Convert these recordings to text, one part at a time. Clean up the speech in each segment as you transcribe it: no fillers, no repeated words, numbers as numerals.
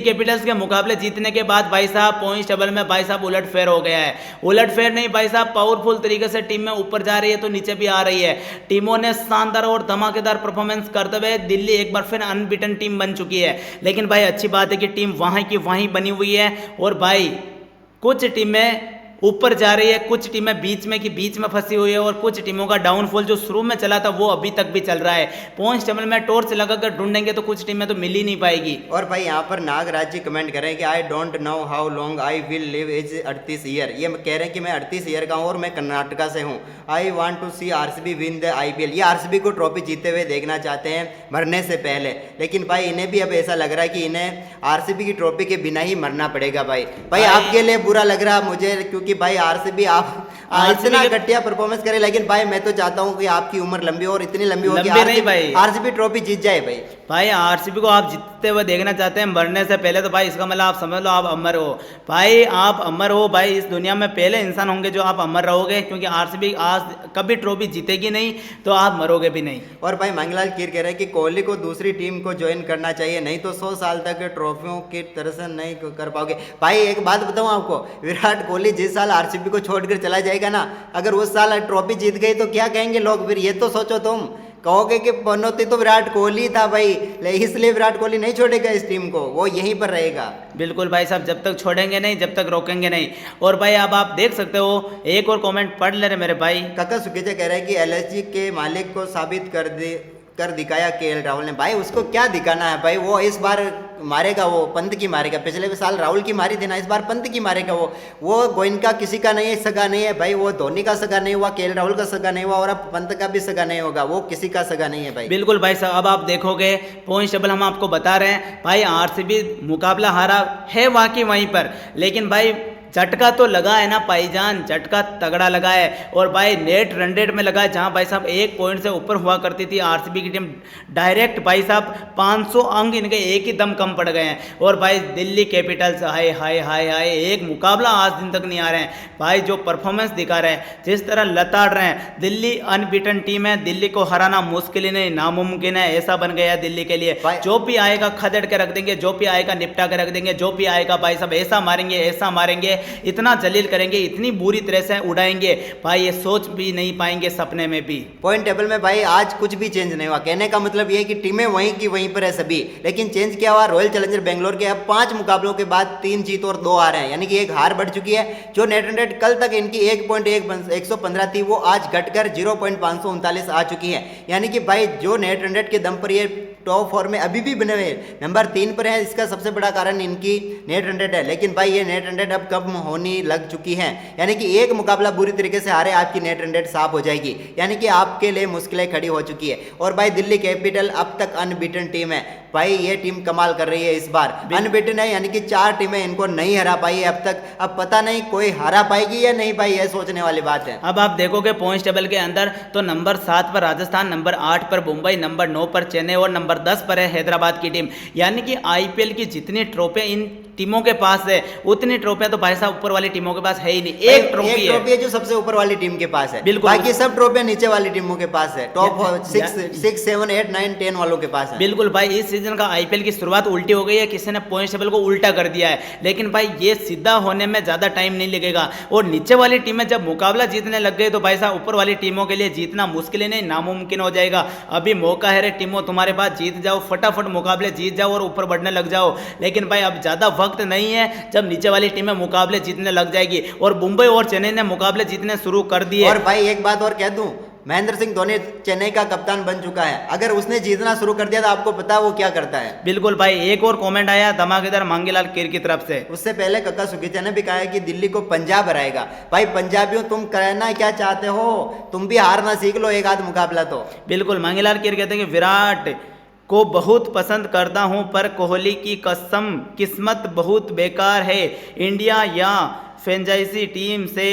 Capitals के मुकाबले जीतने के बाद भाई साहब पॉइंट्स टेबल में भाई साहब उलटफेर हो गया है। उलटफेर नहीं भाई साहब, पावरफुल तरीके से टीम में ऊपर जा रही है तो नीचे भी आ रही है। टीमों ने शानदार और धमाकेदार परफॉर्मेंस करते हुए दिल्ली एक बार फिर अनबीटन टीम बन चुकी है। लेकिन भाई अच्छी बात है कि टीम वहां की वहीं बनी हुई है और भाई कुछ टीमें ऊपर जा रही है, कुछ टीमें बीच में फंसी हुई है और कुछ टीमों का डाउनफॉल जो शुरू में चला था वो अभी तक भी चल रहा है। पॉइंट्स टेबल में टॉर्च लगाकर ढूंढेंगे तो कुछ टीमें तो मिल ही नहीं पाएगी। और भाई यहाँ पर नागराज जी कमेंट करें कि I don't know how long I will live as 38 year. ये कह रहे हैं कि मैं 38 ईयर का हूँ और मैं कर्नाटका से हूँ। I want to see RCB win the IPL. ये आरसीबी को ट्रॉफी जीतते हुए देखना चाहते हैं मरने से पहले। लेकिन भाई इन्हें भी अब ऐसा लग रहा है कि इन्हें आरसीबी की ट्रॉफी के बिना ही मरना पड़ेगा। भाई आपके लिए बुरा लग रहा मुझे, क्योंकि भाई आरसीबी आप इतना घटिया परफॉर्मेंस करे। लेकिन भाई मैं तो चाहता हूँ कि आपकी उम्र लंबी हो और इतनी लंबी हो कि आरसीबी ट्रॉफी जीत जाए। भाई आरसीबी को आप जीतते हुए देखना चाहते हैं मरने से पहले, तो भाई इसका मतलब आप समझ लो आप अमर हो। भाई आप अमर हो भाई, इस दुनिया में पहले इंसान होंगे जो आप अमर रहोगे, क्योंकि आरसीबी आज कभी ट्रॉफी जीतेगी नहीं तो आप मरोगे भी नहीं। और भाई मंगलाल कीर कह रहे हैं कि कोहली को दूसरी टीम को ज्वाइन करना चाहिए, नहीं तो 100 साल तक ट्रॉफियों की तरह से नहीं कर पाओगे। भाई एक बात बताऊं आपको, विराट कोहली जिस साल आरसीबी को छोड़कर चला जाएगा ना, अगर उस साल ट्रॉफी जीत गई तो क्या कहेंगे लोग? फिर ये तो सोचो, तुम कहोगे कि पनौती तो विराट कोहली था भाई, इसलिए विराट कोहली नहीं छोड़ेगा इस टीम को, वो यहीं पर रहेगा। बिल्कुल भाई साहब, जब तक छोड़ेंगे नहीं, जब तक रोकेंगे नहीं। और भाई अब आप देख सकते हो, एक और कमेंट पढ़ ले रहे मेरे भाई। काका सुकेजा कह रहा है कि एलएसजी के मालिक को साबित कर दिखाया केएल राहुल ने। भाई उसको क्या दिखाना है भाई, वो इस बार मारेगा, वो पंत की मारेगा। पिछले साल राहुल की मारी थी ना, इस बार पंत की मारेगा। वो गोइनका किसी का नहीं है, सगा नहीं है भाई। वो धोनी का सगा नहीं हुआ, केएल राहुल का सगा नहीं हुआ और अब पंत का भी सगा नहीं होगा। वो किसी का सगा नहीं है भाई। बिल्कुल भाई साहब, अब आप देखोगे पॉइंट्स टेबल हम आपको बता रहे हैं भाई, आरसीबी मुकाबला हारा है वाकई वहीं पर, लेकिन भाई झटका तो लगा है ना भाईजान, झटका तगड़ा लगा है। और भाई नेट रन रेट में लगा है, जहां भाई साहब 1 पॉइंट से ऊपर हुआ करती थी आरसीबी की टीम, डायरेक्ट भाई साहब 500 अंक इनके एक ही दम कम पड़ गए हैं। और भाई दिल्ली कैपिटल्स हाय हाय हाय हाय, एक मुकाबला आज दिन तक नहीं आ रहे हैं भाई। जो परफॉर्मेंस दिखा रहे हैं, जिस तरह लताड़ रहे हैं, दिल्ली अनबीटन टीम है, दिल्ली को हराना मुश्किल ही नहीं नामुमकिन है, ऐसा बन गया है दिल्ली के लिए। जो भी आएगा खदेड़ के रख देंगे, जो भी आएगा निपटा के रख देंगे, जो भी आएगा भाई साहब ऐसा मारेंगे, इतना जलील करेंगे, इतनी बुरी तरह से उड़ाएंगे भाई, ये सोच भी नहीं पाएंगे सपने में भी। पॉइंट टेबल में भाई आज कुछ भी चेंज नहीं हुआ। कहने का मतलब ये है कि टीमें वहीं की वहीं पर है सभी, लेकिन चेंज क्या हुआ, रॉयल चैलेंजर बेंगलोर के अब 5 मुकाबलों के बाद 3 जीत और 2 हार हैं, यानी कि एक हार बढ़ चुकी है। जो नेट रन रेट कल तक इनकी 1.115 थी, वो आज घटकर 0.539 आ चुकी है। यानी कि भाई जो नेट रन रेट के दम पर ये टॉप 4 में अभी भी बने हुए नंबर 3 पर है, इसका सबसे बड़ा कारण इनकी नेट रन रेट है। लेकिन भाई ये नेट रन रेट अब कम होनी लग चुकी है, यानी कि एक मुकाबला बुरी तरीके से हारे, आपकी नेट रन रेट साफ हो जाएगी, यानी कि आपके लिए मुश्किलें खड़ी हो चुकी है। और भाई दिल्ली कैपिटल अब तक अनबीटन टीम है भाई, ये टीम कमाल कर रही है इस बार, अनबीटन है, यानी कि 4 टीमें इनको नहीं हरा पाई है अब तक। अब पता नहीं कोई हरा पाएगी या नहीं भाई, ये सोचने वाली बात है। अब आप देखोगे पॉइंट्स टेबल के अंदर तो नंबर 7 पर राजस्थान, नंबर 8 पर मुंबई, नंबर 9 पर चेन्नई और नंबर 10 पर है हैदराबाद की टीम। यानी कि आईपीएल की जितनी ट्रॉफी इन टीमों के पास है, उतनी ट्रॉफियां तो भाई साहब ऊपर वाली टीमों के पास है ही नहीं। एक ट्रॉफी है जो सबसे ऊपर वाली टीम के पास है, बिल्कुल, बाकी सब ट्रॉफियां नीचे वाली टीमों के पास है, टॉप 6, 7, 8, 9, 10 वालों के पास है। बिल्कुल भाई, इस सीजन का आईपीएल की शुरुआत उल्टी हो गई है, किसी ने पॉइंट्स टेबल को उल्टा कर दिया है, लेकिन भाई ये सीधा होने में ज्यादा टाइम नहीं लगेगा। और नीचे वाली टीमें जब मुकाबला जीतने लग गई तो भाई साहब ऊपर वाली टीमों के लिए जीतना मुश्किल नहीं नामुमकिन हो जाएगा। अभी मौका है रे टीमों तुम्हारे पास, जीत जाओ, फटाफट मुकाबले जीत जाओ और ऊपर बढ़ने लग जाओ। लेकिन भाई अब ज्यादा वक्त नहीं है, जब नीचे वाली टीमें मुकाबले जीतने लग जाएगी। और मुंबई और चेन्नई ने मुकाबले जीतने शुरू कर दिए। और भाई एक बात और कह दूं, महेंद्र सिंह धोनी चेन्नई का कप्तान बन चुका है, अगर उसने जीतना शुरू कर दिया तो आपको पता है वो क्या करता है। बिल्कुल भाई, एक और कमेंट आया धमाकेदार मांगीलाल कीर की तरफ से। उससे पहले कक्का सुखीचा ने भी कहा है कि दिल्ली को पंजाब हराएगा। भाई पंजाबियों तुम करना क्या चाहते हो, तुम भी हारना सीख लो एक आध मुकाबला तो। बिल्कुल, मांगीलाल कीर कहते हैं कि विराट को बहुत पसंद करता हूं, पर कोहली की कसम किस्मत बहुत बेकार है, इंडिया या फ्रेंचाइजी टीम से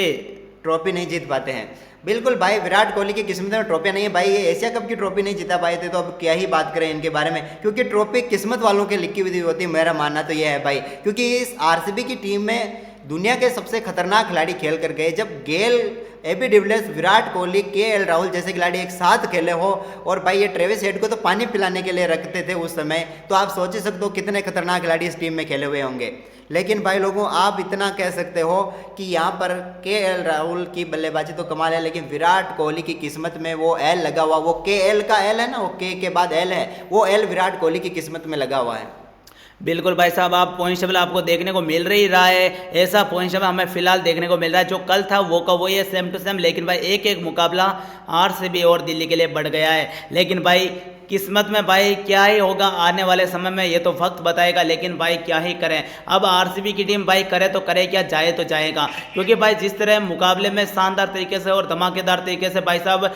ट्रॉफी नहीं जीत पाते हैं। बिल्कुल भाई, विराट कोहली की किस्मत में ट्रॉफी नहीं है भाई, ये एशिया कप की ट्रॉफी नहीं जीता पाए थे तो अब क्या ही बात करें इनके बारे में, क्योंकि ट्रॉफी किस्मत वालों के लिखी हुई होती है, मेरा मानना तो यह है भाई। क्योंकि इस आरसीबी की टीम में दुनिया के सबसे खतरनाक खिलाड़ी खेल कर गए। जब Gayle, AB de Villiers, Virat Kohli, KL Rahul जैसे खिलाड़ी एक साथ खेले हो, और भाई ये ट्रेविस हेड को तो पानी पिलाने के लिए रखते थे उस समय, तो आप सोच ही सकते हो कितने खतरनाक खिलाड़ी इस टीम में खेले हुए होंगे। लेकिन भाई लोगों, आप इतना कह सकते हो कि यहाँ पर केएल राहुल की बल्लेबाजी तो कमाल है, लेकिन विराट कोहली की किस्मत में वो एल लगा हुआ, वो केएल का एल है ना, वो के बाद एल है, वो एल विराट कोहली की किस्मत में लगा हुआ है। बिल्कुल भाई साहब, आप पॉइंट टेबल आपको देखने को मिल रही रहा है, ऐसा पॉइंट टेबल हमें फिलहाल देखने को मिल रहा है। जो कल था वो का वही है, सेम टू सेम। लेकिन भाई एक एक मुकाबला आरसीबी और दिल्ली के लिए बढ़ गया है। लेकिन भाई किस्मत में भाई क्या ही होगा आने वाले समय में, ये तो वक्त बताएगा। लेकिन भाई क्या ही करें, अब आरसीबी की टीम भाई करे तो करे क्या, जाए तो जाएगा। क्योंकि भाई जिस तरह मुकाबले में शानदार तरीके से और धमाकेदार तरीके से भाई साहब